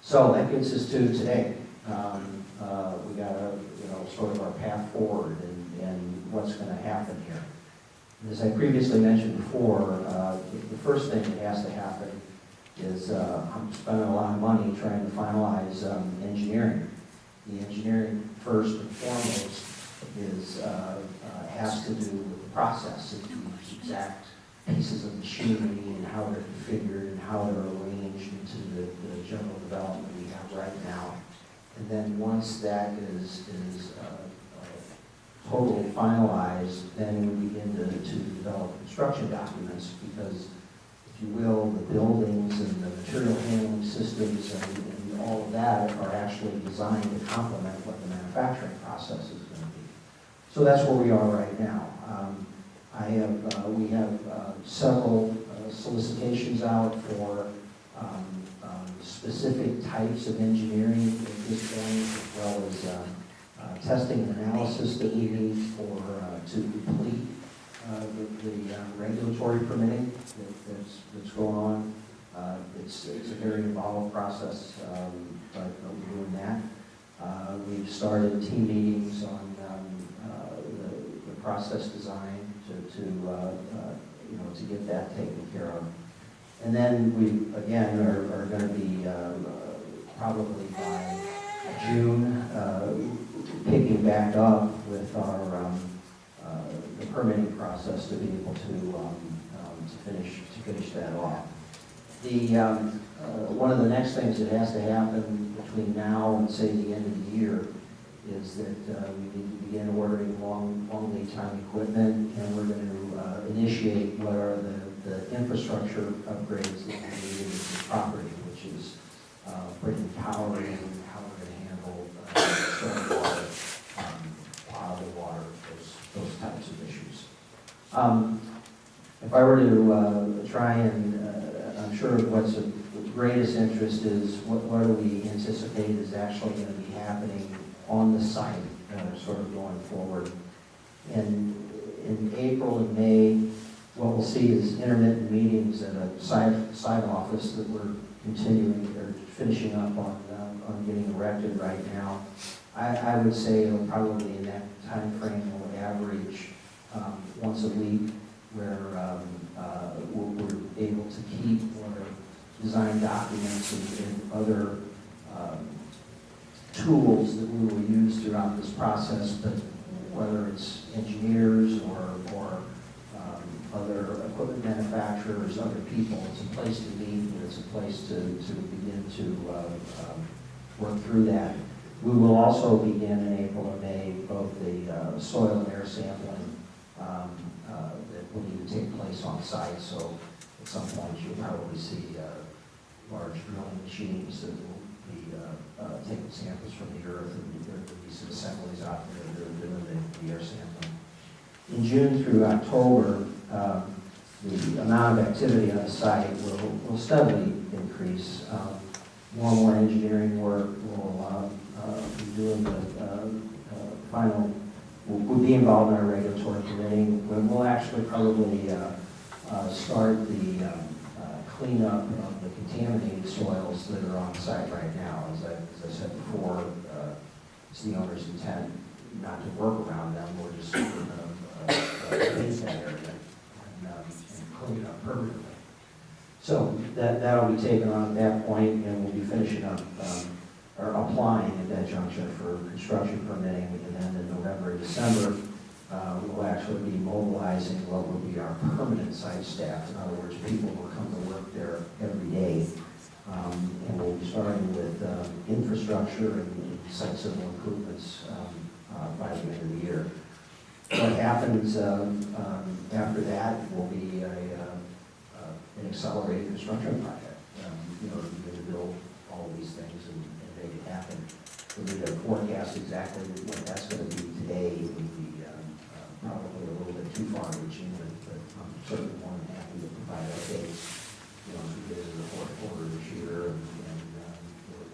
So that gets us to today. We got sort of our path forward and what's going to happen here. As I previously mentioned before, the first thing that has to happen is I'm spending a lot of money trying to finalize engineering. The engineering, first and foremost, has to do with the process, the exact pieces of machinery and how they're configured and how they're arranged into the general development we have right now. And then once that is totally finalized, then we begin to develop construction documents, because, if you will, the buildings and the material handling systems and all of that are actually designed to complement what the manufacturing process is going to be. So that's where we are right now. We have several solicitations out for specific types of engineering at this point, as well as testing and analysis that we need to complete the regulatory permitting that's going on. It's a very involved process, but we're doing that. We've started team meetings on the process design to get that taken care of. And then we, again, are going to be probably by June picking back up with our the permitting process to be able to finish that off. One of the next things that has to happen between now and, say, the end of the year is that we need to begin ordering long lead time equipment, and we're going to initiate what are the infrastructure upgrades that we need in the property, which is bringing power in, how we're going to handle stormwater, potable water, those types of issues. If I were to try and, I'm sure what's of greatest interest is what do we anticipate is actually going to be happening on the site, sort of going forward. And in April and May, what we'll see is intermittent meetings at a site office that we're continuing or finishing up on getting erected right now. I would say it'll probably, in that time frame, will average once a week, where we're able to keep our design documents and other tools that we will use throughout this process, but whether it's engineers or other equipment manufacturers, other people, it's a place to meet, and it's a place to begin to work through that. We will also begin in April and May both the soil and air sampling that will need to take place on site. So at some point you'll probably see large drilling machines that will be taking samples from the earth, and there will be some assemblies out there that are doing the air sampling. In June through October, the amount of activity on the site will steadily increase. More and more engineering work will be doing the final. We'll be involved in our regulatory permitting. We'll actually probably start the cleanup of the contaminated soils that are on site right now. As I said before, it's the owner's intent not to work around them. We're just going to paint that area and clean it up permanently. So that'll be taken on at that point, and we'll be finishing up or applying at that juncture for construction permitting, and then in November and December, we'll actually be mobilizing what will be our permanent site staff. In other words, people will come to work there every day, and we'll be starting with infrastructure and site civil improvements by the end of the year. What happens after that will be an accelerated construction project. We're going to build all of these things and make it happen. For me to forecast exactly what that's going to be today would be probably a little bit too far reaching, but I'm certainly more than happy to provide updates, as we get into the fourth quarter this year and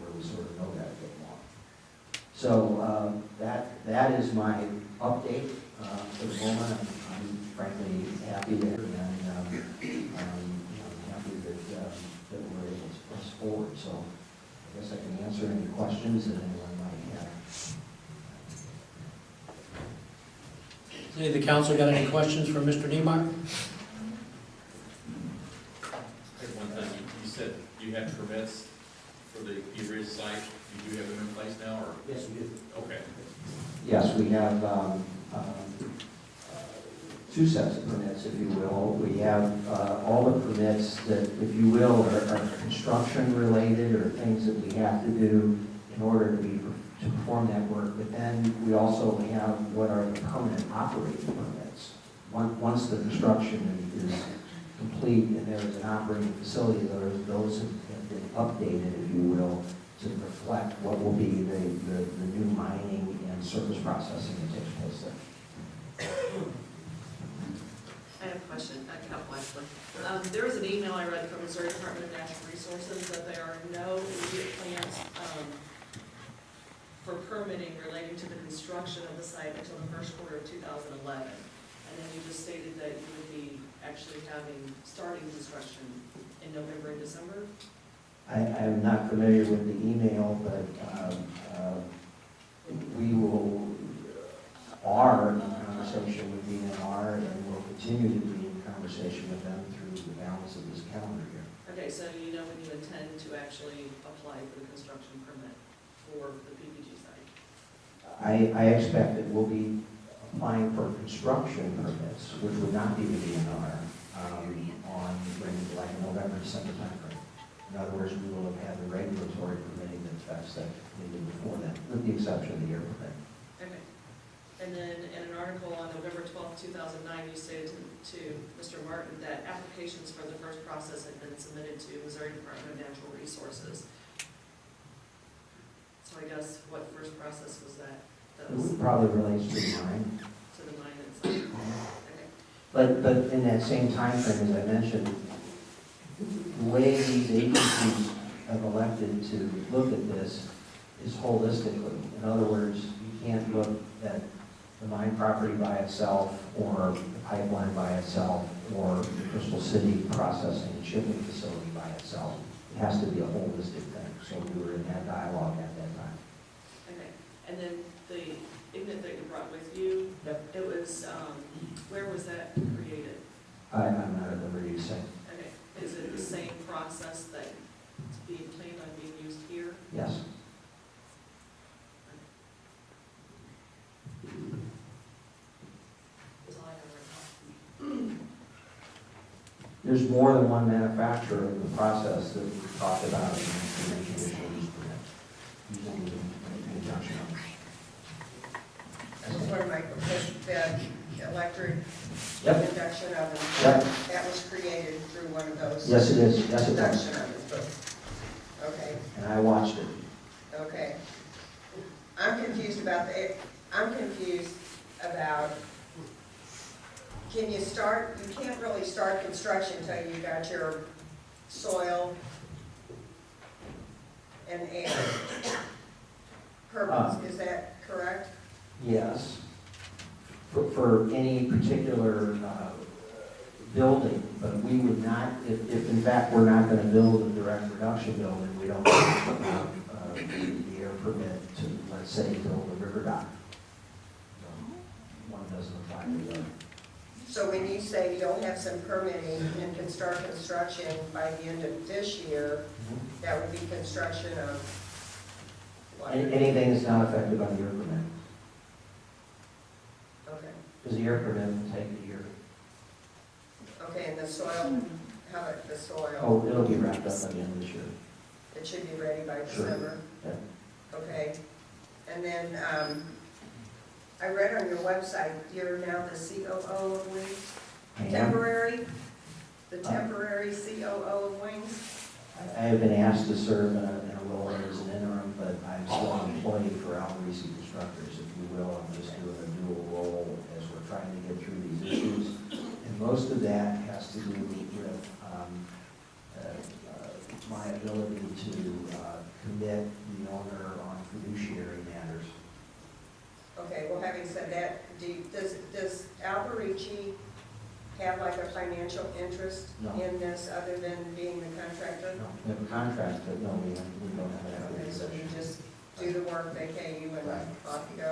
where we sort of know that a bit more. So that is my update for the moment. I'm frankly happy there, and I'm happy that we're able to press forward. So I guess I can answer any questions that anyone might have. Any of the council got any questions for Mr. Nemier? One thing, you said you had permits for the P-Ridge site. You do have them in place now, or? Yes, we do. Okay. Yes, we have two sets of permits, if you will. We have all the permits that, if you will, are construction related or things that we have to do in order to perform that work. But then we also have what are the permanent operating permits. Once the construction is complete and there is an operating facility, those have been updated, if you will, to reflect what will be the new mining and surface processing that takes place there. I have a question, a couple actually. There was an email I read from Missouri Department of Natural Resources that there are no immediate plans for permitting relating to the construction of the site until the first quarter of 2011. And then you just stated that you would be actually starting construction in November and December? I am not familiar with the email, but we are in conversation with DNR and will continue to be in conversation with them through the balance of this calendar year. Okay, so you know when you intend to actually apply for the construction permit for the PPG site? I expect that we'll be applying for construction permits, which would not be the DNR, on like November, December timeframe. In other words, we will have had the regulatory permitting that's completed before then, with the exception of the air permit. Okay. And then in an article on November 12th, 2009, you stated to Mr. Martin that applications for the first process had been submitted to Missouri Department of Natural Resources. So I guess what first process was that? That was It probably relates to the mine. to the mine itself? Okay. But in that same timeframe, as I mentioned, the way these agencies have elected to look at this is holistically. In other words, you can't look at the mine property by itself, or the pipeline by itself, or the Crystal City processing and shipping facility by itself. It has to be a holistic thing. So we were in that dialogue at that time. Okay. And then the ignet that you brought with you, Yep. it was, where was that created? I'm not at liberty to say. Okay. Is it the same process that's being planned on being used here? Yes. That's all I have right now. There's more than one manufacturer of the process that we talked about in the conditional use permit, using in conjunction. I just want to make the electric Yep. induction oven, Yep. that was created through one of those Yes, it is. Yes, it induction does. ovens. Okay, And I watched it. okay. I'm confused about can you start, you can't really start construction until you got your soil and air permits, is that correct? Yes. For any particular building, but we would not, if in fact we're not going to build a direct reduction building, we don't have the air permit to, let's say, build a river dock. One doesn't apply to the other. So when you say you don't have some permitting and can start construction by the end of this year, that would be construction of what? Anything that's not affected by the air permit, Okay, because the air permit will take a year. okay, and the soil, how about the soil? Oh, it'll be wrapped up by the end of this year. It should be ready by Sure. December? Yeah. Okay, and then, I read on your website, you're now the COO of Wings? I am. Temporary? The temporary COO of Wings? I have been asked to serve in a role as an interim, but I'm still an employee for Alvarez Constructors, if you will. I'm just doing a dual role as we're trying to get through these issues. And most of that has to do with my ability to commit the owner on fiduciary matters. Okay, well, having said that, does Alberici have like a financial interest No. in this other than being the contractor? No, we have a contract, but no, we don't have an work, they pay you, and Right. off you go.